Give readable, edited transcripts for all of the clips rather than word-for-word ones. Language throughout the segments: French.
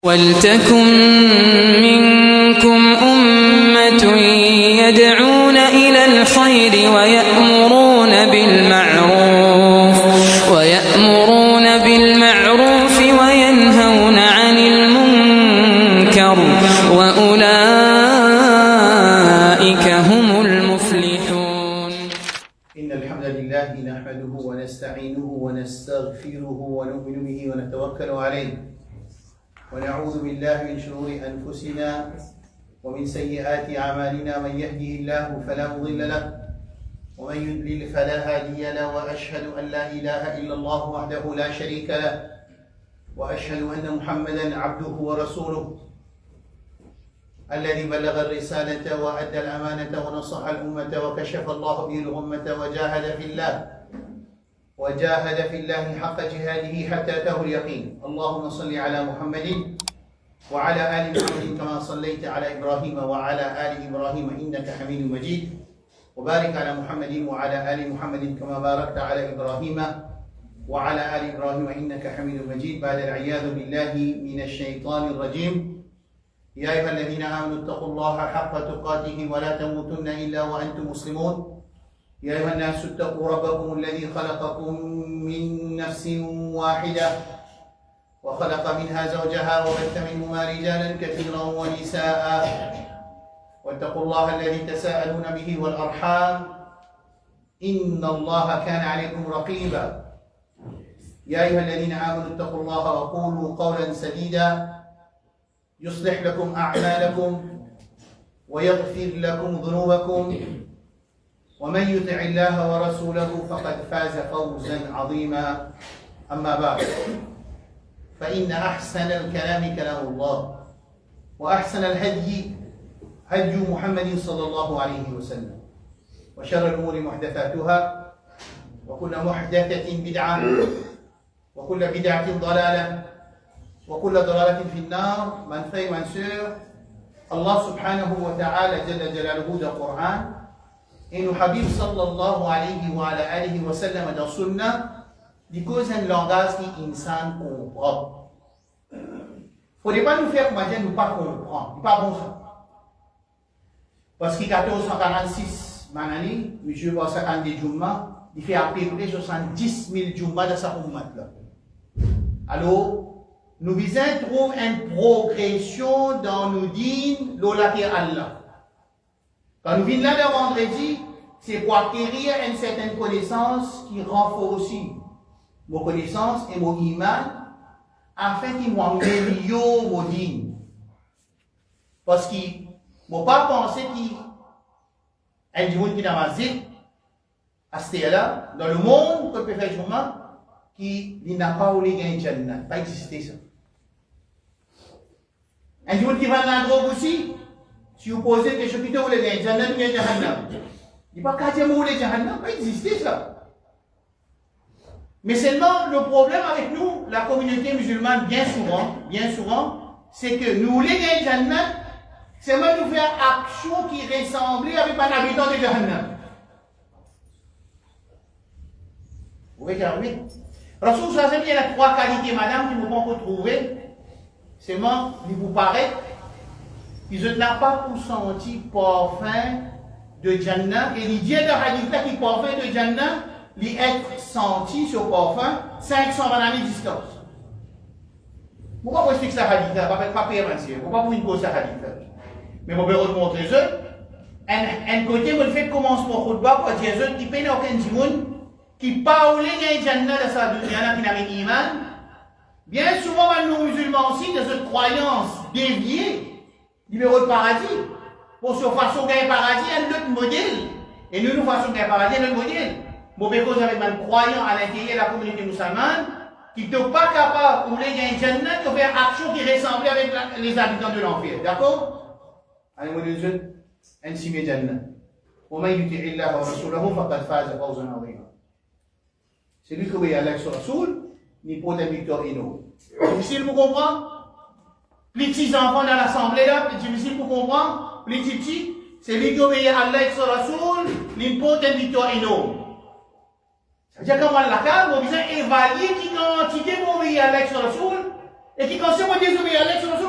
ولتكن منكم أمة يدعون إلى الخير ويأمرون بالمعروف وينهون عن المنكر وأولئك هم المفلحون. إن الحمد لله نحمده ونستعينه ونستغفره ونؤمن به ونتوكل عليه ونعوذ بالله من شرور أنفسنا ومن سيئات أعمالنا. من يهده الله فلا مضل له ومن يضلل فلا هادي له وأشهد أن لا إله إلا الله وحده لا شريك له وأشهد أن محمدا عبده ورسوله الذي بلغ الرسالة وأدى الأمانة ونصح الأمة وكشف الله به الغمة وجاهد في الله حق جهاده حتى أتاه اليقين. اللهم صل على محمد وعلى آل محمد كما صليت على إبراهيم وعلى آل إبراهيم إنك حميد مجيد وبارك على محمد وعلى آل محمد كما باركت على إبراهيم وعلى آل إبراهيم إنك حميد مجيد. بعد العياذ بالله من الشيطان الرجيم. يا أيها الذين آمنوا اتقوا الله حق تقاته ولا تموتن إلا وأنتم مسلمون. يا أيها الناس اتقوا ربكم الذي خلقكم من نفس واحدة وخلق منها زوجها وبث منهما رجالا كثيرا ونساء واتقوا الله الذي تساءلون به والأرحام إن الله كان عليكم رقيبا. يا أيها الذين آمنوا اتقوا الله وقولوا قولا سديدا يصلح لكم أعمالكم ويغفر لكم ذنوبكم ومن يطع الله ورسوله فقد فاز فوزا عظيما. أما بعد فإن أحسن الكلام كلام الله وأحسن الهدي هدي محمد صلى الله عليه وسلم وشر الأمور محدثاتها وكل محدثة بدعة وكل بدعة ضلالة وكل ضلالة في النار. Mes frères et mes sœurs, Allah subhanahu wa ta'ala jalla jalaluhu dans le Coran et nous Habib sallallahu alayhi wa alihi wa sallam dans Sunnah dit cause un langage qui insan comprend. Faudrait pas nous faire manger nous pas comprendre, c'est pas bon ça. Parce que 1446 manani, monsieur va ça quand des Jumma, il fait à peu près 70 000 Jumma dans sa ummat là. Alors nous visons trouver une progression dans nos dînes, l'olaté Allah. Quand nous venons là le vendredi, c'est pour acquérir une certaine connaissance qui renforce nos connaissances et mon iman, afin qu'ils m'améliorent mon dîne. Parce qu'ils ne vont pas penser qu'il y a un monde qui est dans ma zit, à ce là dans le monde que peut faire Jumma, qui n'a pas voulu gagner Jannah. Pas existé ça. Un jour qui va dans la drogue aussi, si vous posez des questions, vous voulez gagner Jannah ou gagner Jahannam. Il n'y a pas qu'à dire vous voulez Jahannam, pas existé ça. Mais seulement le problème avec nous, la communauté musulmane, bien souvent, c'est que nous voulons gagner Jannah, c'est même nous faire action qui ressemble avec un habitant de Jahannam. Vous voyez qu'arriver. Rasoul sallallahu alayhi wa sallam, il y a 3 qualités, madame, qui nous vont retrouver. Seulement, il vous paraît, ils n'ont pas pour sentir parfum de Jannah. Et l'idée de hadith là qui parfum de Jannah, il être senti sur parfum 500 années de distance. Pourquoi vous expliquez ça hadith là? Pas payer monsieur. Pourquoi vous une cause ça hadith là? Mais on peut vous montrer ça. Un côté, vous le faites commencer pour khutbah pour dire ça, qui peine aucun djimoun, qui parle de Jannah de sa dunya qui n'a pas d'iman. Bien souvent, nous musulmans aussi, de cette croyance déviée, numéro de paradis, pour se façon gagner paradis, un autre modèle. Et nous façons gagner paradis, un autre modèle. Bon, mais cause avec un croyant à l'intérieur de la communauté musulmane, qui n'est pas capable, pour les gagner Jannah, de faire action qui ressemble avec les habitants de l'enfer. D'accord? Allez, moi, les jeunes, un simé Jannah. وَمَنْ يُطِعِ اللَّهَ وَرَسُولَهُ فَقَدْ فَازَ فَوْزًا عَظِيمًا. C'est lui qui obéit à Allah sur Rasoul, ni pour des victoires inouïes. Difficile pour comprendre? Les petits enfants dans l'assemblée là, c'est difficile pour comprendre? Les petits, c'est lui qui obéit à Allah sur Rasoul, ni pour des victoires inouïes. C'est-à-dire qu'en la cave, on vient évaluer qui quantité pour obéir à Allah sur Rasoul, et qui quand c'est moi désobéir à Allah sur Rasoul,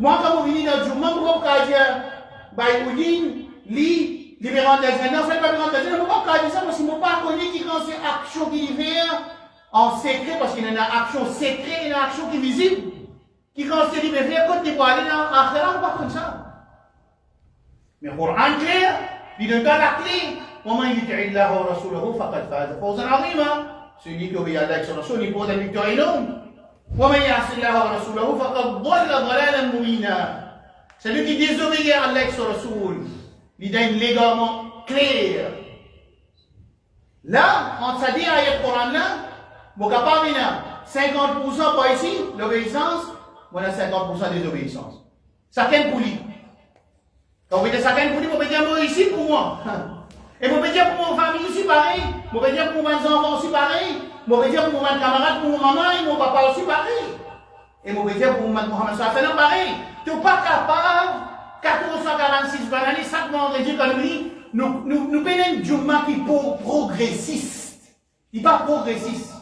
Moi, quand vous venez dans le Jumma, vous pouvez dire, Baïoudine, li, libérant de Jannah, c'est pas libérant de Jannah, vous pouvez dire ça parce que je ne pas connaître qui quand c'est action qui libère en secret, parce qu'il y a une action secrète et une action qui est visible. Qui quand c'est libéré, quand tu peux aller dans l'Akhira, pas comme ça. Mais le Coran clair, il donne la clé. ومن يطع الله ورسوله فقد فاز فوزا عظيما. Celui qui obéit à Allah et son Rasoul, il porte la victoire énorme. ومن يعص الله ورسوله فقد ضل ضلالا مبينا. Celui qui désobéit à Allah et son Rasoul, il donne l'égarement clair. Là, on s'est dit à le Coran là, vous n'avez pas vu 50% pas ici, l'obéissance, on a 50% des obéissances. Chacun pour lui. Quand vous dites chacun pour lui, vous pouvez dire moi ici pour moi. Et vous pouvez dire pour mon famille aussi pareil. Vous pouvez dire pour mes enfants aussi pareil. Vous pouvez dire pour mes camarades, pour mon maman et mon papa aussi pareil. Et vous pouvez dire pour Mohamed Sallallahu pareil. Tu n'es pas capable, 446 bananes, chaque vendredi, quand nous prenons un Jumma qui est progressiste. Il n'est pas progressiste.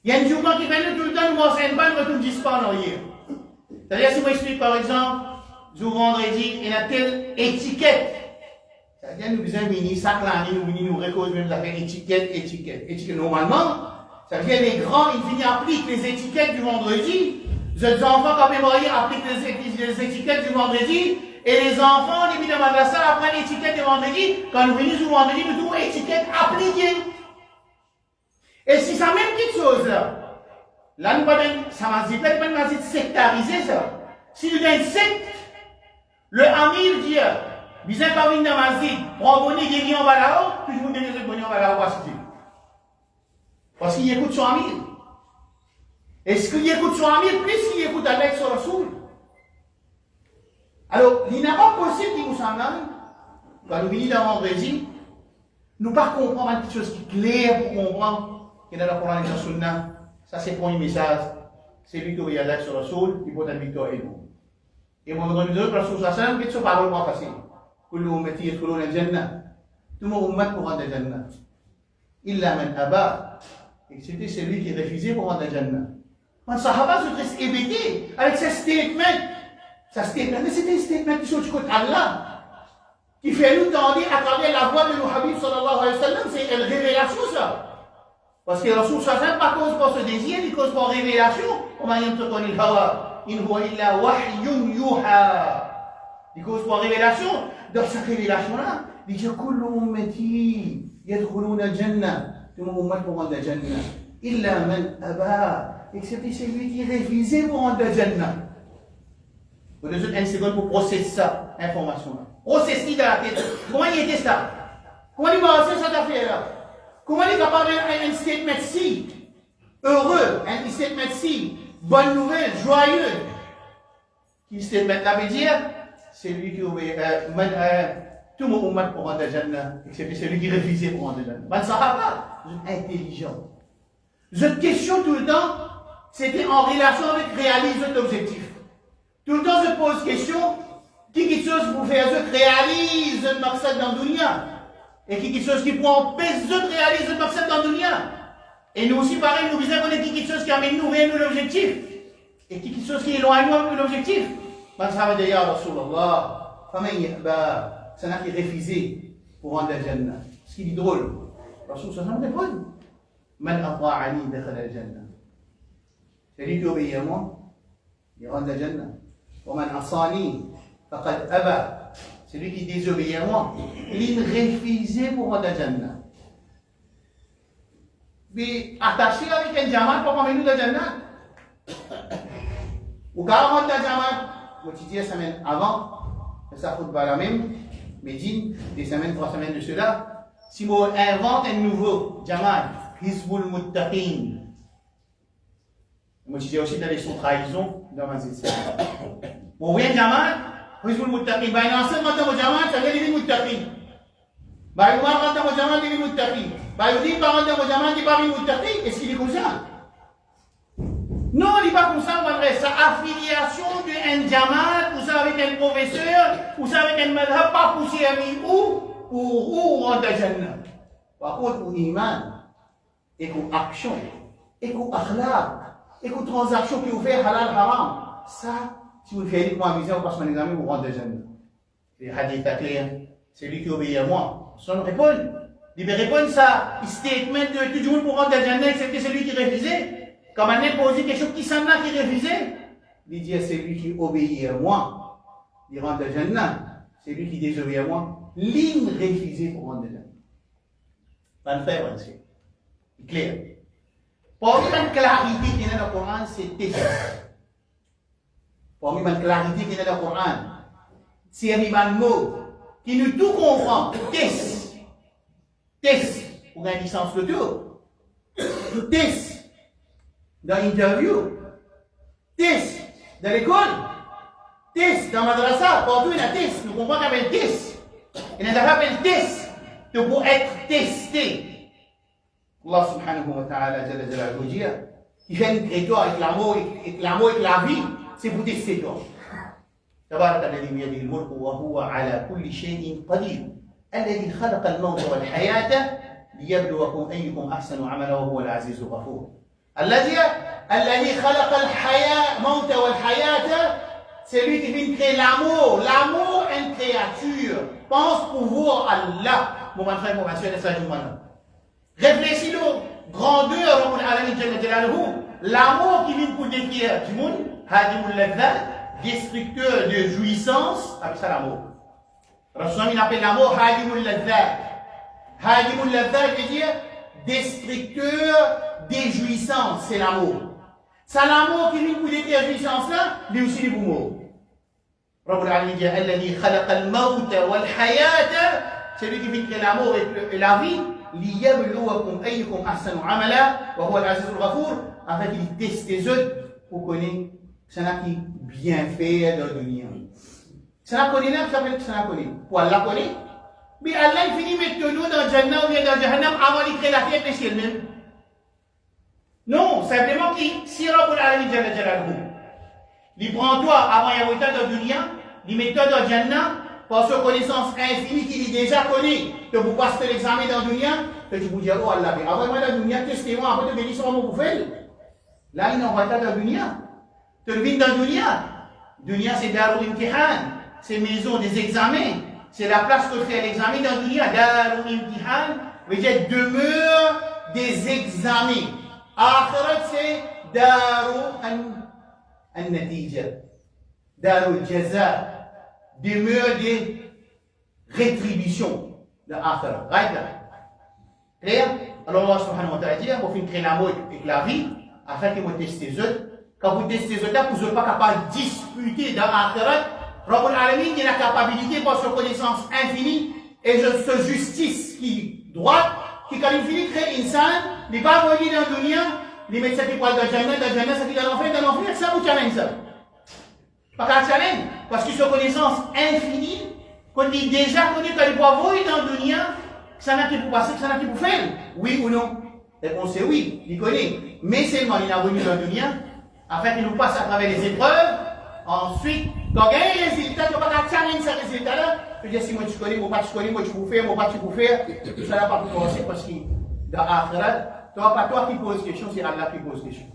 Il y a un Jumma qui vient tout le temps, nous enseigne pas, nous ne disons pas en arrière. C'est-à-dire, si je explique par exemple, jour vendredi, il y a telle étiquette. C'est-à-dire, nous faisons mini, chaque année, nous récoltons même affaires étiquette. Normalement, ça veut dire les grands, ils appliquent les étiquettes du vendredi. Les enfants, quand même, appliquent les étiquettes du vendredi. Et les enfants, depuis le madrasa, apprennent l'étiquette du vendredi. Quand nous venons sur le vendredi, nous trouvons l'étiquette appliquée. Et si ça même quelque chose là, nous pas ça m'a dit, pas une sectarisé ça. Si nous avons une secte, le Amir dit, bizarre quand vous venez dans ma zid, prends bonnet, guéri en bas là-haut, puis je vous donne le bonnet en bas là-haut, parce qu'il écoute son Amir. Est-ce qu'il écoute son Amir plus qu'il écoute avec son Rasoul? Alors, il n'est pas possible qu'il nous s'en aille, quand nous venons dans vendredi, nous ne pas comprendre quelque chose qui est clair pour comprendre qu'il y a dans le Coran et dans la Sunna. Ça, c'est le premier message. C'est lui qui obéit à Allah sur le Rasoul, il porte la victoire et nous. Et mon nom de Rasoul Sassan, qu'est-ce que parole moi passé? Kullu ummati yadkhuluna al-jannah. Tout mon ummat pour rentrer dans le Jannah. Illa man aba. Et c'était celui qui refusait pour rentrer dans le Jannah. Les Sahaba se restent hébétés avec ce statement. Ce statement, mais c'était un statement qui sont du côté d'Allah. Qui fait nous tendre à travers la voix de nos Habib sallallahu alayhi wa sallam, c'est une révélation ça. Parce que Rasoul Sassan, pas cause pour ce désir, il cause pour révélation. وما ينطق عن الهوى إن هو إلا وحي يوحى. Il cause pour révélation. Dans cette révélation-là, il dit كل أمتي يدخلون الجنة. Tout le monde pour rentrer dans le Jannah. إلا من أبى. Excepté celui qui refusait pour rentrer dans le Jannah. Vous devez une seconde pour processer ça, information-là. Processer dans la tête. Comment il était ça? Comment il va faire cette affaire-là? Comment il est capable d'un statement si heureux, un statement si bonne nouvelle, joyeux? Qui statement-là veut dire? C'est lui qui obéit, tout le monde pour rentrer dans le Jannah, excepté celui qui refusait pour rentrer dans le Jannah. Ben, ça va pas. Vous êtes intelligent. Votre question tout le temps, c'était en relation avec réaliser votre objectif. Tout le temps, je pose question, qui quelque chose pour faire, je réalise votre maqsad dans le dunya. Et qui quelque chose qui pour empêcher, je réalise votre maqsad dans le dunya. Et nous aussi, pareil, nous disons qu'on est quelque chose qui amène nous vers l'objectif. Et quelque chose qui éloigne nous de l'objectif. Man sahabat ya Rasulallah, faman ya'ba, c'est un qui refusé pour rendre la Jannah. Ce qui est drôle. Rasul sallallahu alayhi wa sallam répond, man ata'ani dakhala al-Jannah. Celui qui obéit à moi, il rentre la Jannah. ومن عصاني فقد أبى. Celui qui désobéit à moi, il refusait pour rentrer la Jannah. Mais attaché avec un diamant pour amener la Jannah. Ou quand on rentre la Jannah, vous dites 10 semaines avant, ça ne fout pas la même, Médine, des semaines, 3 semaines de cela. Si vous inventez un nouveau diamant, Hizbul Muttaqin. Moi, je dis aussi dans les sous-trahisons dans ma zézé. Bon, oui, un diamant, Hizbul Muttaqin. Ben, il enseigne maintenant au diamant, ça veut dire Muttaqin. Ben, il va rentrer au diamant, il dit Muttaqin. Ben, il dit, pas rentrer au diamant, il dit pas Muttaqin. Est-ce qu'il est comme ça? Non, il n'est pas comme ça, on va dire. Sa affiliation d'un diamant, ou ça avec un professeur, ou ça avec un madhab, pas poussé à mi ou, pour rentrer au Jannah. Par contre, pour iman, et pour action, et pour akhlaq, et pour transaction qui ouvert halal haram, ça, Si vous faites uniquement amuser, vous passez mon examen, vous rentrez de Jannah. Les hadiths clairs, c'est lui qui obéit à moi. Sans répondre. Il répondre ça, statement de tout le monde pour rentrer de Jannah, excepté celui qui refusait. Quand on a posé question qui s'en a qui refusait, il dit c'est lui qui obéit à moi. Il rentre de Jannah. C'est lui qui désobéit à moi. Ligne refusée pour rentrer de Jannah. Pas de frère, c'est clair. Parmi la clarité qui est dans le Coran, c'est test. Parmi la clarité qui est dans le Coran, c'est un mot qui nous tout comprend. Test. Test. Pour gagner licence le tour. Test. Dans l'interview. Test. Dans l'école. Test. Dans madrasa. Partout il y a test. Nous comprenons qu'il y a un test. Il y a un test. Pour être testé. Allah subhanahu wa ta'ala jalla jalaluhu dit il fait une créature avec l'amour et la vie, c'est pour tester toi. تبارك الذي بيده الملك وهو على كل شيء قدير الذي خلق الموت والحياة ليبلوكم أيكم أحسن عملا وهو العزيز الغفور. الذي خلق الحياة الموت والحياة, c'est lui qui vient créer l'amour. L'amour est une créature. Pense pouvoir Allah. Mon frère, mon soeur, ça joue maintenant. Réfléchis l'eau, grandeur, l'amour qui vient pour décrire du monde, destructeur de jouissance, appelle ça l'amour. Rasulullah il appelle l'amour Hadimul Ladhat. Hadimul Ladhat veut dire destructeur des jouissances, c'est l'amour. C'est l'amour qui vient pour décrire la jouissance là, mais aussi les mots. Rabbul Alamin dit Alladhi khalaqa al-mawta wal-hayata, c'est lui qui vient créer l'amour et la vie. لِيَبْلُوَكُمْ أَيُّكُمْ أَحْسَنُ عَمَلًا وَهُوَ الْعَزِيزُ الْغَفُورُ. En fait, il teste les autres pour connaître ce qui bien fait dans le dunya. Ça connaît là, ça veut dire que ça connaît. Pour Allah connaît. Mais Allah il finit mettre nous dans Jannah ou bien dans Jahannam avant de créer la terre et le ciel même. Non, simplement qu'il si Rabbul Alamin Jalla Jalaluhu, il prend toi avant y avoir dans le dunya, il met toi dans Jannah. Par sa connaissance infinie qu'il déjà connaît, que vous passez l'examen dans le dunya, que tu vous dis, oh Allah, mais avant moi dans le dunya, testez-moi, après de bénir sur mon bouffel. Là, il n'envoie pas dans le dunya. Tu le vis dans le dunya. Dunya, c'est Darul Imtihan, c'est maison des examens, c'est la place que fait l'examen dans le dunya. Darul Imtihan veut dire demeure des examens. Akhirat, c'est Darul An-Natija, Darul Jaza. Demeure des rétributions de l'Akhirah. Right là? Clair? Alors Allah subhanahu wa ta'ala dit, on fait créer l'amour et la vie, afin que vous testez les autres. Quand vous testez les autres, vous n'êtes pas capable de disputer dans l'Akhirah. Rabbul Alamin, il a la capacité par sa connaissance infinie et sa justice qui droite, qui quand il finit créer une salle, il n'est pas envoyé dans le dunya, il met ça qui parle de Jannah, ça qui est dans l'enfer, ça vous challenge ça. Pas qu'un challenge, parce que sa connaissance infinie, qu'on dit déjà connu quand il peut voir dans le dunya, ça n'a qui pour passer, ça n'a qui pour faire. Oui ou non? Réponse c'est oui, il connaît. Mais seulement il a venu dans le dunya, afin qu'il nous passe à travers les épreuves. Ensuite, quand il y a un résultat, tu ne peux pas challenge ce résultat-là. Tu dis si moi tu connais, moi pas tu connais, moi tu peux faire, moi pas tu peux faire. Tout ça n'a pas pu commencer parce que dans l'Akhirat, ce n'est pas toi qui poses question, c'est Allah qui pose question.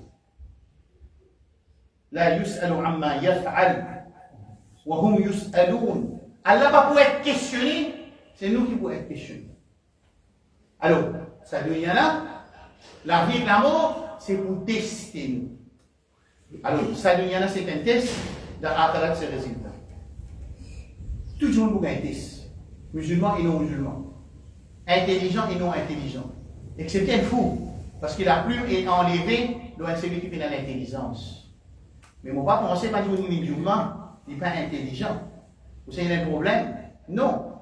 La yus'alu amma yaf'al wa hum yus'alun. Allah va pour être questionné, c'est nous qui pouvons être questionnés. Alors, ça devient là, la vie et la mort, c'est pour tester nous. Alors, ça devient là, c'est un test, dans l'Akhirat, c'est le résultat. Tout le monde peut un test. Musulmans et non musulmans. Intelligents et non intelligents. Excepté un fou, parce que la plume est enlevée dans celui qui fait dans l'intelligence. Mais mon papa, on ne sait pas dire que les musulmans, il n'est pas intelligent. Vous savez, il y a un problème? Non.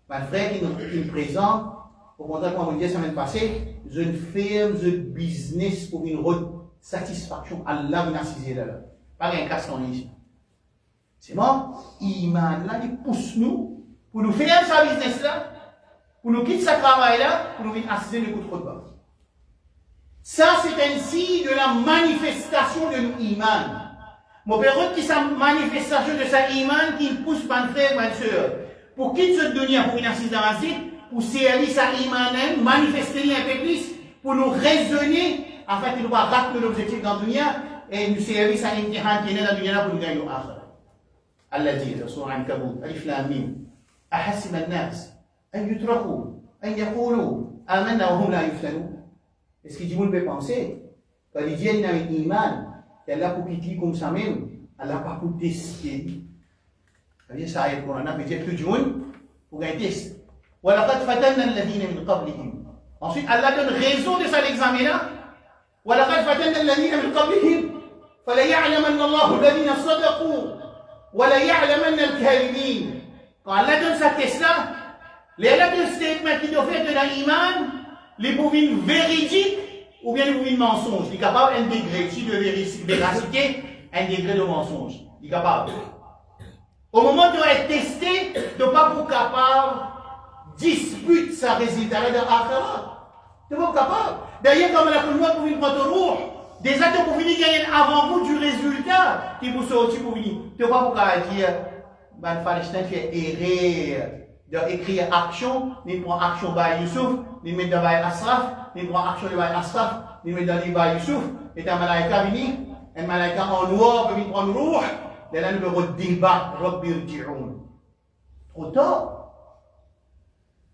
Ma frère qui nous présente, au contraire, comme on me dit la semaine passée, je ferme le business pour une satisfaction. Allah m'a assisé là. Pas un casse en ici. C'est bon? Iman là, il pousse nous pour nous faire ce business là, pour nous quitter ce travail là, pour nous venir assister le coup de bas. Ça, c'est ainsi de la manifestation de l'iman. Mon père, qui est sa manifestation de sa iman qui pousse mon frère, ma soeur, pour quitter cette dunya, pour une assise dans la site, pour servir sa iman, manifester un peu plus, pour nous raisonner, afin qu'il ne va pas rater l'objectif dans la dunya, et nous servir sa imtihan qui est dans la dunya pour nous gagner au akhirah. Allah dit dans Surah Al-Ankabut, Alif Lam Mim, أحسب الناس أن يتركوا أن يقولوا آمنا وهم لا يفتنون. Est-ce que Djimoun peut penser quand il vient avec l'iman, elle a pour quitter comme ça même, elle n'a pas pour tester. C'est-à-dire ça ayat Coran, peut-être que Djimoun pour un test. وَلَقَدْ فَتَنَّا الَّذِينَ مِنْ قَبْلِهِمْ. Ensuite, Allah donne raison de cet examen-là. وَلَقَدْ فَتَنَّا الَّذِينَ مِنْ قَبْلِهِمْ فَلَيَعْلَمَنَّ اللَّهُ الَّذِينَ صَدَقُوا وَلَيَعْلَمَنَّ الْكَاذِبِينَ. Quand Allah donne sa test-là, les deux statements qu'il doit faire de l'iman, les bouvines véridiques ou bien les bouvines mensonges. Il est capable d'un degré ici de véracité, un degré de mensonge. Il est capable. Au moment de être testé, de ne pas pour capable dispute sa résultat de l'Akhira. Tu n'es pas capable. D'ailleurs, comme la première pour une prendre des actes pour venir gagner un avant-goût du résultat qui vous sortit pour venir. Tu n'es pas pour dire, ben, Palestin fait errer d'écrire action, ni prend action par Youssouf, ni met dans Baye Asraf, ni prend action de Baye Asraf, ni met dans les Baye Youssouf, et un malaïka vini, un malaïka en noir peut venir prendre rouge, et là nous devons débat, Rabbi Rji'oun. Trop tard.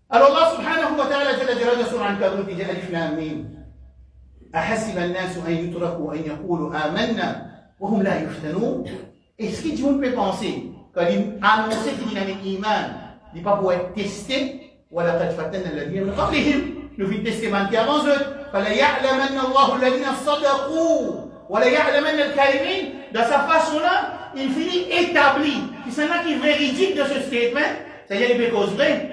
Alors Allah subhanahu wa ta'ala jalla jalaluhu sur Al-Ankabut dit Alif Lam Mim. أحسب الناس أن يتركوا أن يقولوا آمنا وهم لا يفتنون. Est-ce que Dieu peut penser quand il annonce qu'il a un iman, il n'est pas pour être testé, وَلَقَدْ فَتَنَّا الَّذِينَ مِنْ قَبْلِهِمْ. Nous vîmes tester qui avant eux. فَلَيَعْلَمَنَّ اللَّهُ الَّذِينَ صَدَقُوا وَلَيَعْلَمَنَّ الْكَاذِبِينَ. De sa façon-là, il finit établi. C'est là qui est véridique de ce statement, c'est-à-dire il peut cause vrai,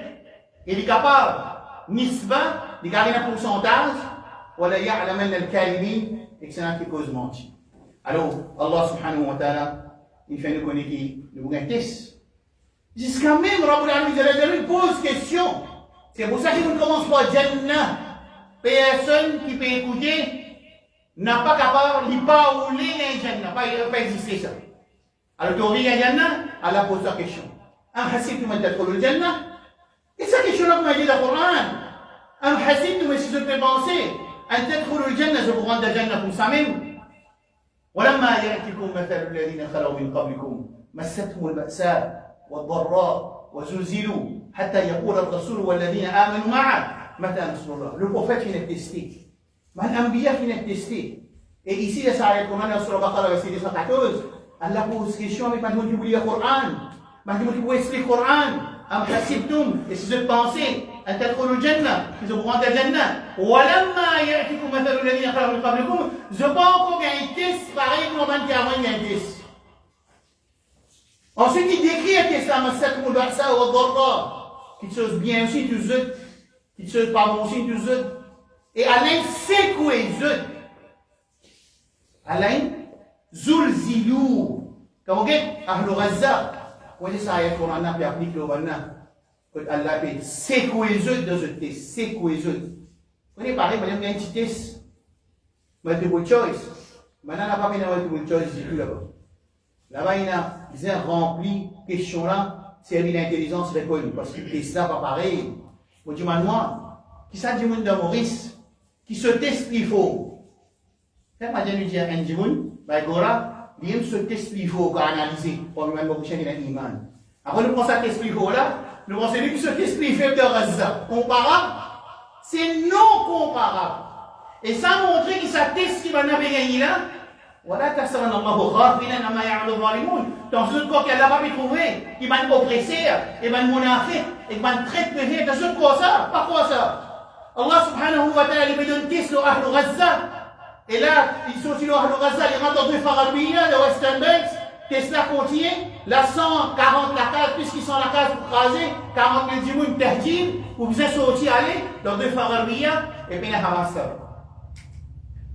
il est capable, nisba, de garder un pourcentage, وَلَيَعْلَمَنَّ الْكَاذِبِينَ, et que c'est là qui cause mentir. Alors, Allah subhanahu wa ta'ala, il fait nous connaître le bon test. Jusqu'à même, Rabbul Alamin pose question. C'est pour ça que nous commençons par Jannah. Personne qui peut écouter n'a pas capable, il pas rouler dans Jannah, pas exister ça. Alors, tu ouvres Jannah, Allah pose la question. Am hasibtum an tadkhulul Jannah? Et cette question-là, comme dit le Coran, Am hasibtum, si je peux penser, an tadkhulul Jannah, je vous rends la Jannah comme ça même. ولما يأتكم مثل الذين خلوا من قبلكم مستهم البأساء والضراء وزلزلوا حتى يقول الرسول والذين آمنوا معه متى نصر الله. Le prophète vient tester. L'Anbiya vient tester. Et ici, la Sahara Coran, sur la Baqara, verset 214, Allah pose question avec Madame qui voulait le Coran. Madame qui voulait expliquer le Coran. Am hasibtum, et si vous pensez, أن تدخلوا الجنة, ils vont rentrer la Jannah. ولما يأتكم مثل الذين خلوا من قبلكم, je pense qu'on a un test pareil comme on a un test. Ensuite, il décrit un test à Massakum al-Ba'sa wa al-Dharra, qui chose bien aussi, tu zut, qui chose pas bon aussi, tu zut. Et Alain, c'est quoi zut? Alain, zulzilou. Comme on dit, Ahlul Razzaq. Vous voyez ça, il y a un Coran qui applique le Coran. Que Allah fait secouer de ce test, secouer. Vous voyez, pareil, madame, il y a un petit test. Multiple choice. Maintenant, on n'a pas mis de multiple choice du tout là-bas. Là-bas, ils ont rempli question-là, c'est l'intelligence reconnue. Parce que le test là, pas pareil. Vous dites, moi, qui ça dit de Maurice, qui se teste il faut. Quand madame lui dit à un Djimoun, bah, Gora, il se teste il faut analyser. Pour lui, même, il a un iman. Après, nous prenons ça test il faut là. Nous pensons que ce qu'esprit fait de Gaza, comparable, c'est non comparable. Et ça montre que ça teste qui va gagner là. Voilà, tu as ça dans le Ghafina, dans le Zalimun. Dans ce corps qu'elle n'a pas pu trouver, il va nous oppresser, il va nous monafer, il va nous traiter. Dans ce quoi ça? Pas quoi ça? Allah subhanahu wa ta'ala, il me donne test au Ahlul Gaza. Et là, ils sont sur le Ahlul Gaza, ils rentrent dans deux Farabiyya, le Western Banks. Tesla continue, la 140 la case, puisqu'ils sont la case pour craser, 40 000 djimoun tahjim, vous vous êtes sortis aller dans deux Farabiyya, et puis la Hamassa.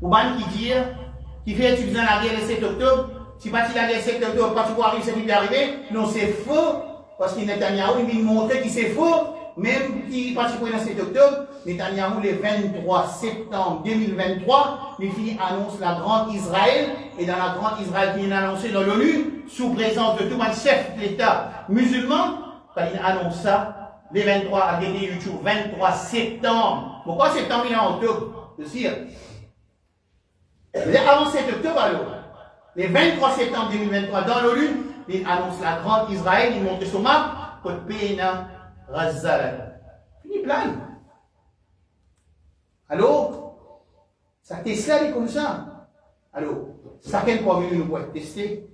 Pour ban qui dit, qui fait utiliser la guerre le 7 octobre, si pas il a le 7 octobre, pas tu peux arriver, c'est lui arrivé, non c'est faux, parce que Netanyahu, il vient montrer que c'est faux, même qui participe le 7 octobre, Netanyahu, le 23 septembre 2023, il annonce la grande Israël, et dans la grande Israël qui est annoncée dans l'ONU, sous présence de tout le chef d'État musulman, quand il annonce ça, le 23 à YouTube, 23 septembre. Pourquoi septembre il est en octobre? De dire. Avant 7 octobre alors. Le 23 septembre 2023, dans l'ONU, il annonce la grande Israël, il montre son map, pour payer Razal. Fini plan. Alors, ça Tesla est comme ça. Alors, chacun parmi nous peut tester.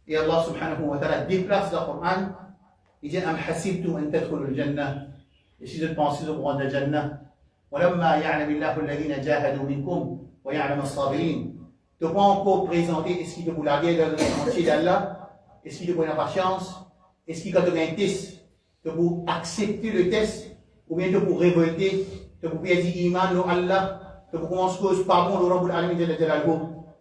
Et Allah subhanahu wa ta'ala déplace dans le Coran. Il dit, Am hasibtum an tadkhulul jannah. Et si vous pensez au rang de Jannah, ولما يعلم الله الذين جاهدوا منكم ويعلم الصابرين. Tu ne peux pas encore présenter, est-ce qu'il te pour la guerre dans le sentier d'Allah? Est-ce qu'il te pour la patience? Est-ce qu'il te pour un test? Tu pour accepter le test? Ou bien tu pour révolter? Tu pour dire Iman, non Allah? Tu pour commencer cause pas bon, le Rabbul Alamin de Jalal.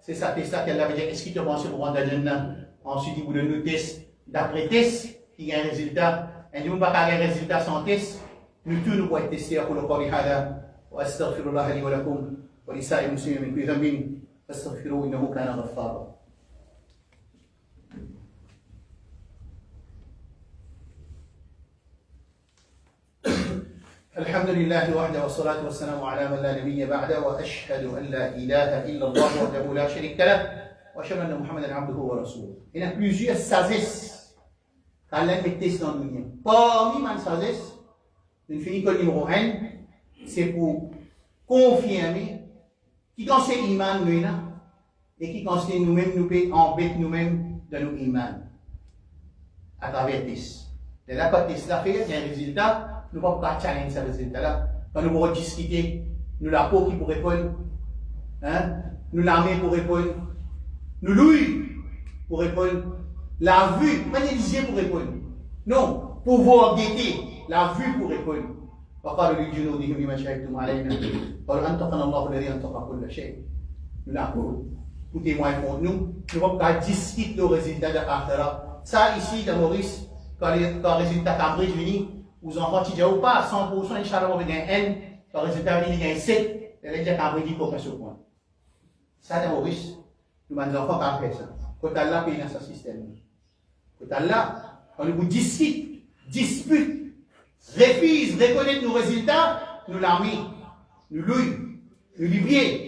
C'est ça, c'est ça qu'elle avait dit. Est-ce qu'il te pense pour rendre Jannah? Ensuite, il vous donne le test. D'après test, il y a un résultat. Et nous ne pouvons pas avoir un résultat sans test. Nous tous nous pouvons être testés. أقول قولي هذا وأستغفر الله لي ولكم ولسائر المسلمين من كل ذنب فاستغفروه إنه كان غفارا. الحمد لله وحده والصلاة والسلام على من لا نبي بعده وأشهد أن لا إله إلا الله وحده لا شريك له وأشهد أن محمدا عبده ورسوله. Il y a plusieurs sagesse qu'Allah met dans le monde. Parmi les sagesse, une fini que numéro 1, c'est pour confirmer qui conseille iman nous et qui conseille nous-mêmes nous peut embêter nous-mêmes dans nos iman à travers test. De là quand test là fait, il y a un résultat, nous ne pouvons pas challenger ce résultat-là. Quand nous pourrons discuter, nous la peau qui pour répondre, hein? Nous la main pour répondre, nous l'ouïe pour répondre, la vue, pas les yeux pour répondre. Non, pouvoir guetter, la vue pour répondre. وقالوا لجنودهم لما شهدتم علينا قالوا أنطقنا الله الذي أنطق كل شيء. Nous l'avons pour témoigner pour nous. Nous ne pouvons pas discuter le résultat de l'Akhira. Ça ici dans Maurice, quand le résultat Cambridge vient, aux enfants qui disent ou pas 100%, Inch'Allah, on va gagner N, quand le résultat vient, il gagne 7, et là, Cambridge dit qu'on passe au point. Ça dans Maurice, nous avons des enfants qui ont fait ça. Quand Allah paye dans ce système. Quand Allah, quand nous discutons, dispute, refuse de reconnaître nos résultats, nous l'armée, nous louons, nous librions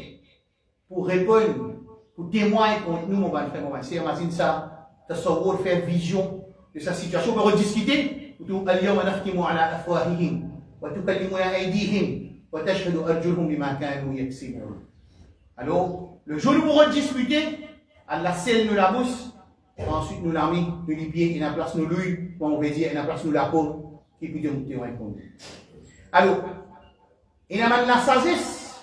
pour répondre, pour témoigner contre nous, mon bon frère, mon bon frère. Imagine ça, ça sort faire vision de sa situation. On va rediscuter. اليوم نختم على أفواههم وتكلمنا أيديهم وتشهد أرجلهم بما كانوا يكسبون. Alors, le jour où nous pourrons discuter, Allah scelle nous la bouche, ensuite nous l'armée, nous les pieds, et la place nous louis, on va dire, et la place nous la peau. Qui peut dire alors, il y a la sagesse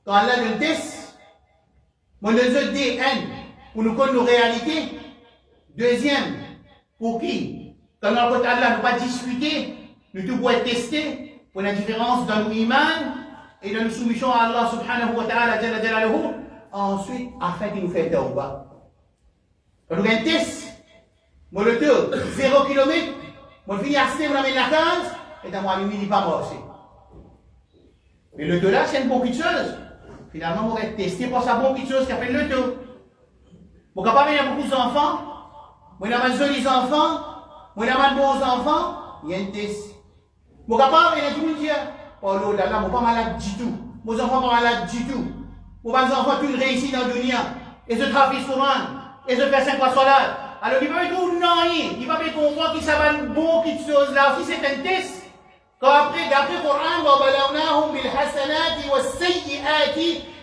quand Allah nous teste, mon deuxième DN pour nous connaître nos réalités. Deuxième, pour qui? Quand nous avons Allah, nous pas discuter, nous tout pouvons être testés pour la différence dans nos iman et dans nos soumissions à Allah subhanahu wa ta'ala jalla jalaluhu. Ensuite, afin qu'il nous fasse tawbah. Quand nous avons un test, mon le 0 km. Mon fini à ce moment-là, la case, et dans moi, il n'est pas mort aussi. Mais le 2 là, c'est une bonne petite chose. Finalement, on va tester pour sa bonne petite chose qui appelle le 2. Mon capable, il y a beaucoup d'enfants. Moi, il y a des jolis enfants. Moi, il y a des bons enfants. Il y a un test. Mon capable, il y a tout le monde qui dit, oh là là, moi, pas malade du tout. Mes enfants pas malades du tout. Mes enfants, tous réussissent dans le dunya. Et je travaille souvent. Et je fais 5 fois salade. Alors, il va pas comprendre, il va pas comprendre qu'il s'avère une bonne petite chose là aussi, c'est un test. Quand après, d'après le Coran, وَبَلَوْنَاهُمْ بِالْحَسَنَاتِ وَالسَّيِّئَاتِ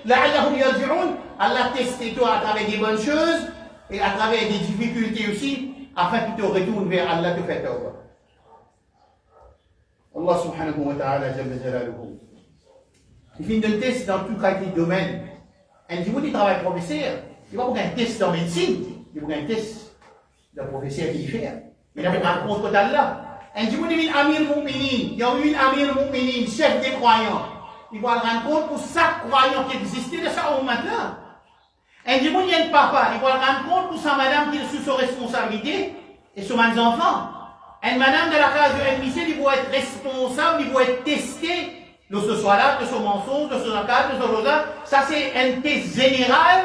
لَعَلَّهُمْ يَرْجِعُونَ. Allah teste toi à travers des bonnes choses et à travers des difficultés aussi, afin qu'il te retourne vers Allah, te fait tawbah. Allah subhanahu wa ta'ala, jalla jalaluhu. Il fait un test dans tout qualité de domaine. Un jour, il travaille professeur, il va avoir un test dans médecine, il va avoir un test. Le professeur qui fait. Il n'a pas de contre d'Allah. Un jour, il y a un Amir Mouminin, il y a un Amir Mouminin, chef des croyants. Il va rendre compte pour chaque croyant qui existait de sa ummat-là. Un jour, il y a un papa, il va rendre compte pour sa madame qui est sous sa responsabilité et sur ses enfants. Une madame de la case de MIC, il va être responsable, il va être testé de ce soir-là, de ce mensonge, de ce zakat, de ce rosa. Ça, c'est un test général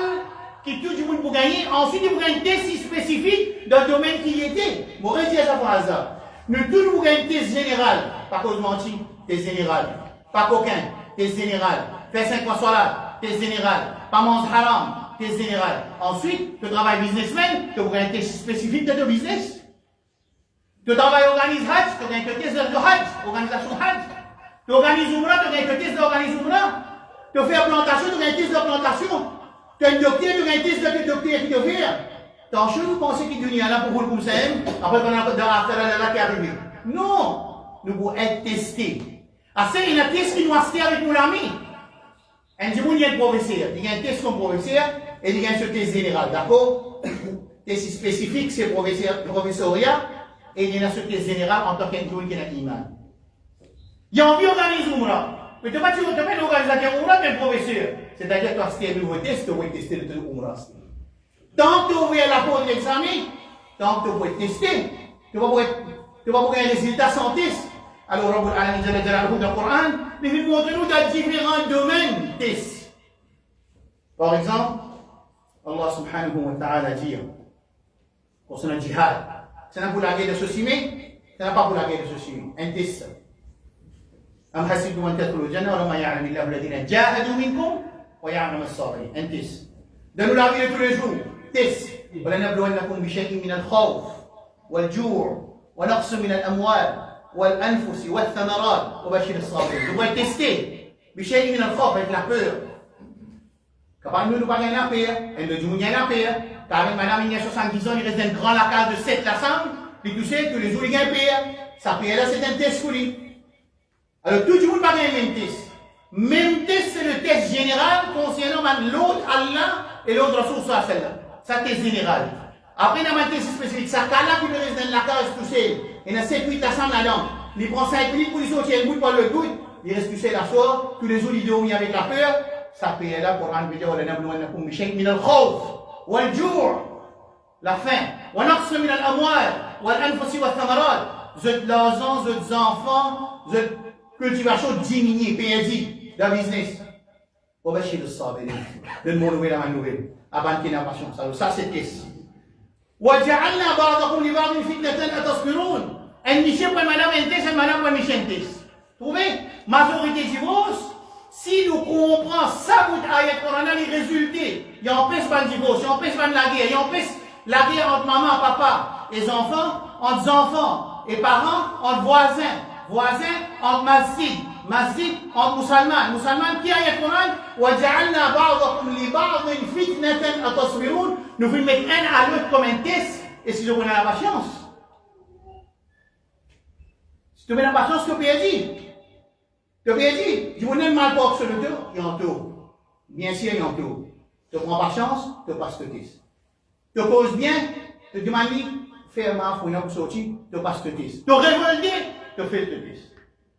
qui tout le monde pour gagner. Ensuite, il vous gagne un test spécifique dans le domaine qui y était. Vous retirez ça pour hasard. Nous tous vous gagnez un test général. Pas cause menti, test général. Pas coquin, test général. Faire 5 fois soir là, test général. Pas manger haram, test général. Ensuite, tu travailles businessman, tu as un test spécifique de ton business. Tu travailles organise Hajj, tu as un test de Hajj, organisation Hajj. Tu organises Umrah, tu as un test d'organiser Umrah. Tu fais plantation, tu as un test de plantation. Tu as un docteur, tu as un test de docteur qui te fait. Tant que vous pensez qu'il y a là pour vous comme ça, après qu'on a là qui est arrivé. Non, nous pouvons être testés. Assez, il y a un test qui nous a testé avec mon ami. Un dit, il y a un professeur, il y a un test comme professeur et il y a un test général, d'accord? Test spécifique, c'est professoriat et il y a un test général en tant qu'individu qui est un imam. Il y a envie d'organiser Umrah. Mais tu ne peux pas l'organisateur Umrah, tu es le professeur. C'est-à-dire que tu as testé un nouveau test, tu vas tester le Umrah. Tant que tu ouvres la porte de l'examen, tant que tu vas tester, tu vas avoir un résultat sans test. Alors, Rabbul Alamin Jalla Jalaluhu dans le Coran, il nous montre nous dans différents domaines tests. Par exemple, Allah subhanahu wa ta'ala dit, concernant le djihad, c'est pas pour la guerre de Sosime, c'est pas pour la guerre de Sosime, un test. أم حسبتم أن تدخلوا الجنة ولما يعلم الله الذين جاهدوا منكم ويعلم الصابرين. Un test. Donne-nous la vie de tous les jours. Test. ولنبلونكم بشيء من الخوف والجوع ونقص من الأموال والأنفس والثمرات وبشر الصابرين. Nous devons tester. بشيء من الخوف, avec la peur. Quand nous pas gagner la peur, elle ne dit pas la peur. Car madame, il y a 70 ans, il reste un grand lacage de 7 la somme. Puis tu sais que les jours il gagne peur. Ça peur là, c'est un test pour lui. Alors tout le monde pas gagner le même test. Même test, c'est le test général concernant l'autre Allah et l'autre Rasul sallallahu alayhi wa sallam. Ça test général. Après, dans un test spécifique, ça là qui me reste dans la case tout seul. Il y a 7-8 la somme là-dedans. Il prend 5 minutes pour lui sortir un bout par le bout. Il reste tout seul la soir. Tous les jours, il dormit avec la peur. Ça paye là pour en dire, ولنبلونكم بشيء من الخوف والجوع. La faim. ونقص من الأموال والأنفس والثمرات. Vous êtes l'argent, vous êtes enfants, vous êtes cultivation diminuée, perdue dans le business. On va chez le sabirin. Donne-moi nouvelle à ma nouvelle. Avant qu'il n'ait pas patience. Alors ça, c'est test. وَجَعَلْنَا بَعْضَكُمْ لِبَعْضٍ فِتْنَةً أَتَصْبِرُونَ. Un Michel pour madame un test, un madame pour Michel test. Trouvez? Majorité divorce. Si nous comprenons ça, vous ayez les résultats. Il empêche pas le divorce, il empêche pas la guerre, il empêche la guerre entre maman, papa et enfants, entre enfants et parents, entre voisins, voisins, entre masjid, entre musulmans, qui a le Coran, وَجَعَلْنَا بَعْضَكُمْ لِبَعْضٍ فِتْنَةً أَتَصْبِرُونَ. Nous voulons mettre un à l'autre comme un test, et si je vous la patience. Si tu veux la patience, tu peux dire. Tu peux dire, je vous donne mal pour sur le tour, il en tourne. Bien sûr, il en tourne. Tu prends patience, tu passes le test. Tu causes bien, tu demandes, fais un pour une sortir, tu passes le test. Tu révolté, tu fais le test.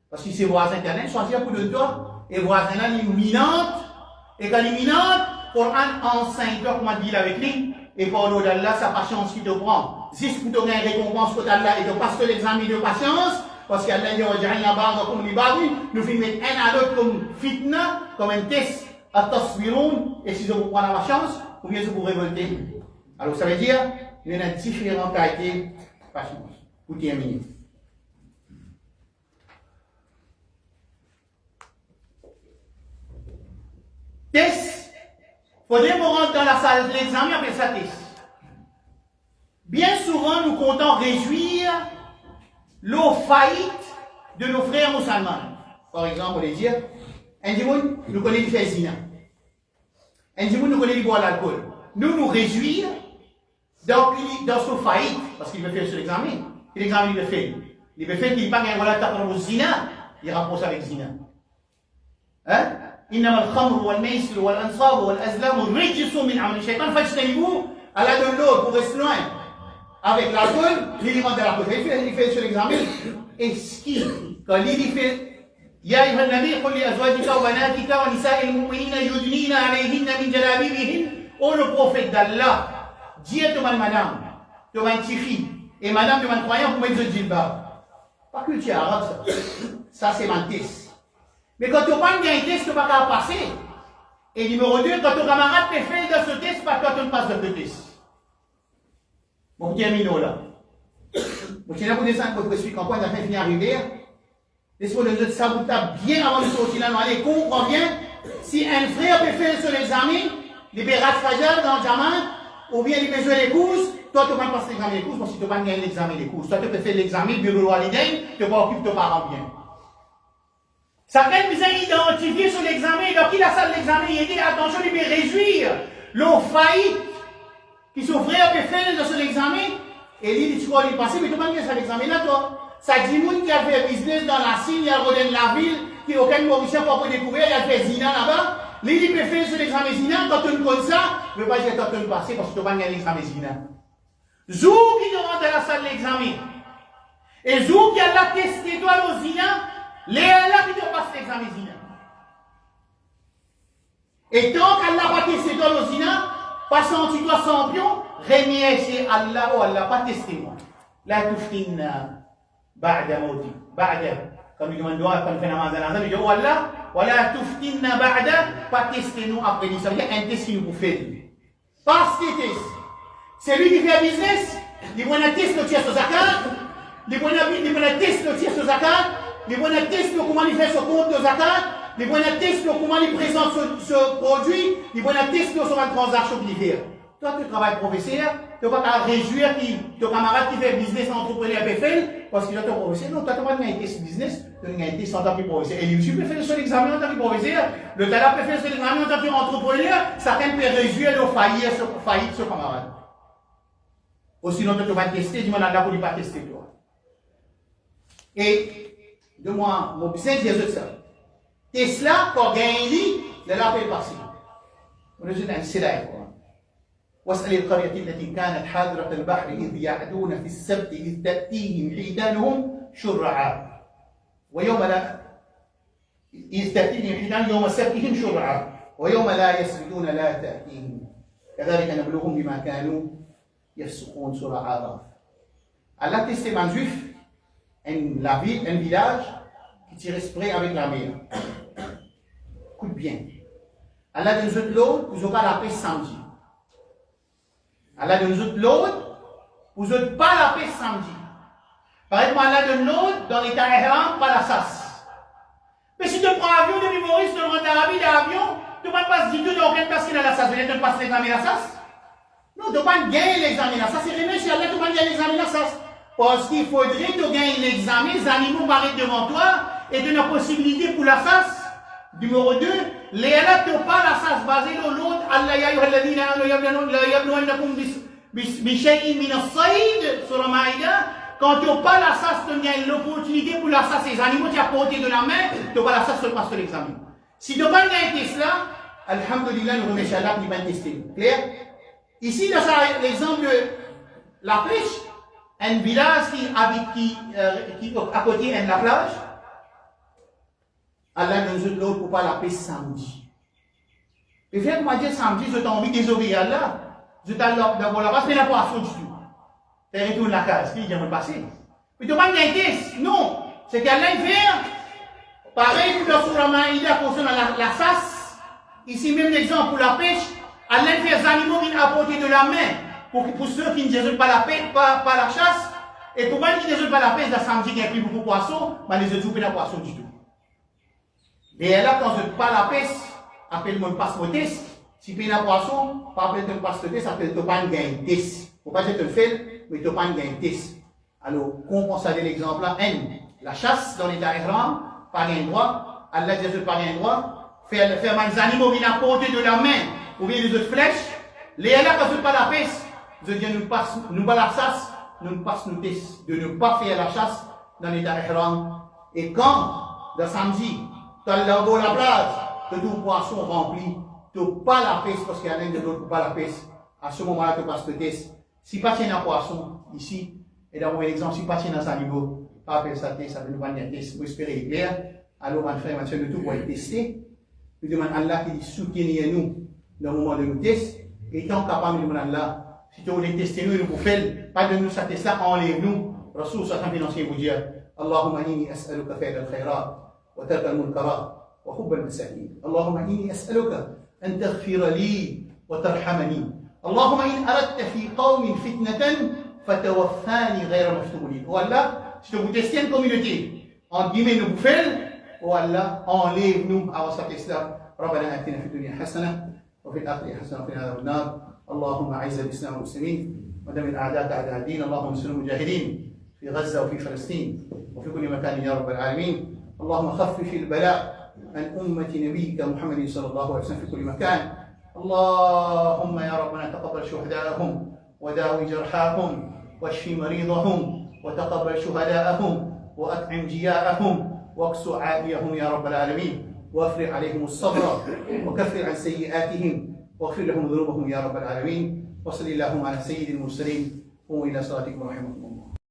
Parce que c'est voisin internet, choisir pour de toi, et voisin là, l'imminente, et quand l'imminente, pour un enseigne comment deal avec lui, et pour l'autre d'Allah, sa patience qui te prend. Si pour te donner une récompense pour Allah, et tu passes l'examen de patience, parce qu'Allah dit, nous filmons un à l'autre comme fitna, comme un test, à tasbiroun, et si je vous prends la patience, ou bien je vous révolter. Alors ça veut dire, il y a différentes qualités de patience. Pour terminer. Test. Il faudrait qu'on rentre dans la salle de l'examen, après ça test. Bien souvent, nous comptons réjouir l'eau faillite de nos frères musulmans. Par exemple, on va dire, un dimoun nous connaît du faire zina. Un dimoun nous connaît du boire l'alcool. Nous réjouir dans ce faillite, parce qu'il veut faire sur l'examen. L'examen, il veut faire. Il veut faire qu'il n'a pas un relateur au zina, il rapproche avec zina. Hein? إنما الخمر والميسر والأنصاب والأزلام رجس من عمل الشيطان فاجتنبوه. Allah donne l'eau pour rester loin. Avec l'alcool, l'élément de l'alcool. Il fait sur l'examen. Est-ce qu'il, quand il fait, يا أيها النبي قل لأزواجك وبناتك ونساء المؤمنين يدنين عليهن من جلابيبهن. Oh le prophète d'Allah, dis à toi madame, toi une petite fille, et madame de croyant pour mettre le djilbab. Pas que tu es arabe ça. Ça c'est ma test. Mais quand tu prends un test, tu ne vas pas passer. Et numéro 2, quand ton camarade te fait dans ce test, pas toi tu ne passes dans le test. Bon, terminons là. Bon, tu n'as pas descendre pour expliquer quand on a fait finir arriver. Laisse-moi le jeu de sabotage bien avant de sortir là. Allez, comprends bien. Si un frère peut faire sur l'examen, les béras fragile dans le diamant, ou bien les besoins des courses, toi tu vas pas passer l'examen des courses, parce que tu vas pas gagner l'examen des courses. Toi tu peux faire l'examen, bureau walidain, tu vas occuper tes parents bien. Certaines besoin identifier sur l'examen, donc il a ça l'examen, il dit attention, il peut réduire l'eau faillite qui s'ouvrait au PFL dans son examen, et il dit tu vas aller passer, mais tu vas pas gagner ça l'examen là, toi. Ça dit moun qui a fait business dans la Signe, il a rodé de la ville, qui aucun Mauricien n'a pas découvert, il a fait Zina là-bas. Il peut faire sur l'examen Zina, quand tu ne connais ça, ne veut pas dire que tu ne passer parce que tu vas gagner l'examen Zina. Zou qui te rentre dans la salle de l'examen. Et Zou qui a là testé toi le Zina, les là qui te passe l'examen Zina. Et tant qu'elle n'a pas testé toi le Zina, pas senti toi champion, remercier Allah ou Allah pas testé moi. La toufine. بعد موتي بعد comme il demande quand il fait namaz à l'azan il dit wallah wala tuftinna ba'da pas tester nous après ça veut dire un test qui nous fait parce que c'est lui qui fait business il va tester le tiers zakat il va tester le tiers zakat il va tester comment il fait ce compte de zakat il va tester comment il présente ce produit il va tester sur la transaction qu'il fait. Toi tu travailles professeur, tu ne vas pas réjouir ton camarade qui fait business entrepreneur PFL parce qu'il a ton professeur. Non, toi tu vas gagner ce business, tu vas gagner en tant que professeur. Et lui, tu peux faire le seul examen en tant que professeur, le talent peut faire le seul examen en tant qu'entrepreneur, certains peuvent réjouir le faillite ce camarade. Ou sinon tu vas tester, dis-moi là pour ne pas tester toi. Et de moi, mon business, j'ai ça. Tesla, quand gagne, le l'appel passé. On est un célèbre. واسأل القرية التي كانت حاضرة البحر إذ يعدون في السبت إذ تأتيهم حيتانهم شرعا ويوم لا إذ تأتيهم حيتانهم يوم سبتهم شرعا ويوم لا يسبتون لا تأتيهم كذلك نبلوهم بما كانوا يفسقون سورة عراف. Allah testé un juif, un village qui tirait spray avec la mer. Écoute bien. Allah donne l'autre, vous aurez la paix samedi. Allah donne l'autre, vous n'avez pas la paix samedi. Par exemple, Allah donne l'autre dans l'état ihram, pas la sas. Mais si tu prends l'avion de l'humoriste, tu rentres d'Arabie, l'avion, tu ne vas pas se dire que tu n'as aucun passé dans la sas, tu ne passes l'examen la sas. Non, tu ne vas pas gagner l'examen la sas, c'est remis chez Allah, tu ne vas pas gagner l'examen la sas. Parce qu'il faudrait que tu gagnes l'examen, les animaux m'arrêtent devant toi, et tu as la possibilité pour la sas. Numéro 2, les là tu pas la sas basée sur l'autre, Allah ya ayyuhalladhina amanu la yabluwannakum bi shay'in min as-sayd sur la Maïda. Quand tu pas la sas, tu as l'opportunité pour la sas, les animaux tu as porté de la main, tu pas la sas, tu passes l'examen. Si tu pas gagné cela, alhamdulillah, nous remercions Allah qui va tester. Clair? Ici, dans l'exemple de la pêche, un village qui habite à côté de la plage, Allah nous l'autre pour pas la paix samedi. Et faites-moi dire samedi, je t'ai envie de désobéir à Allah. Je t'ai d'abord là-bas, c'est la poisson du tout. Tu retournes la case, qui vient me passer. Mais tu n'as pas gagné, non. C'est qu'Allah fait, pareil pour le Surah Maïda concernant la sas. Ici même l'exemple pour la pêche, Allah fait les animaux qui ont apporté de la main pour ceux qui ne désolent pas la paix, pas la chasse. Et pour ceux qui ne désolent pas la pêche, la samedi, il y a pris beaucoup de poissons, mais les autres, pas la poisson du tout. Et là, quand je parle la pêche, appelle-moi une passe test. Si tu as un poisson, pas appelle une passe test, appelle-toi pas une gain test. Faut pas dire que tu le fais, mais tu n'as pas une gain test. Alors, comme on savait l'exemple là, la chasse dans l'état ihram, pas un droit, Allah dit pas un droit, faire des animaux qui n'ont porté de la main, ou bien les autres flèches, les là, quand je parle la pêche, je dis nous pas la chasse, nous passe nous test, de ne pas faire la chasse dans l'état ihram. Et quand, le samedi, tu as là la plage, que tout poisson rempli, tu n'as pas la pêche parce qu'il y a l'un de l'autre pas la pêche. À ce moment-là, tu passes le test. Si pas tiens un poisson ici, et d'avoir un exemple, si pas tiens un animal, pas appeler ça test, ça veut nous prendre un test, vous espérez clair. Alors, mon frère, monsieur, de tout pour être testé. Nous demandons à Allah qui soutienne nous dans le moment de nous tester. Et tant capable, nous demandons à Allah, si tu veux tester nous, nous faire, pas de nous ça test là, enlève-nous. Rasoul, ça s'en financier vous dire, Allahumma inni as'aluka fa'il al-khayrat. وترك المنكرات وحب المساكين اللهم إني أسألك أن تغفر لي وترحمني اللهم إن أردت في قوم فتنة فتوفاني غير مفتونين والله je te vous tester une communauté en guillemets nous bouffons والله enlève-nous à votre islam ربنا آتنا في الدنيا حسنة وفي الآخرة حسنة وقنا عذاب النار. اللهم أعز الإسلام والمسلمين ودمر أعداءك أعداء الدين. اللهم انصر المجاهدين في غزة وفي فلسطين وفي كل مكان يا رب العالمين. اللهم خفف البلاء عن أمة نبيك محمد صلى الله عليه وسلم في كل مكان. اللهم يا ربنا تقبل شهداءهم وداوي جرحاهم واشف مريضهم وتقبل شهداءهم وأطعم جياءهم واكسو عافيهم يا رب العالمين، وافرغ عليهم الصبر وكفر عن سيئاتهم واغفر لهم ذنوبهم يا رب العالمين. وصل اللهم على سيد المرسلين. قوموا إلى صلاتكم رحمكم الله.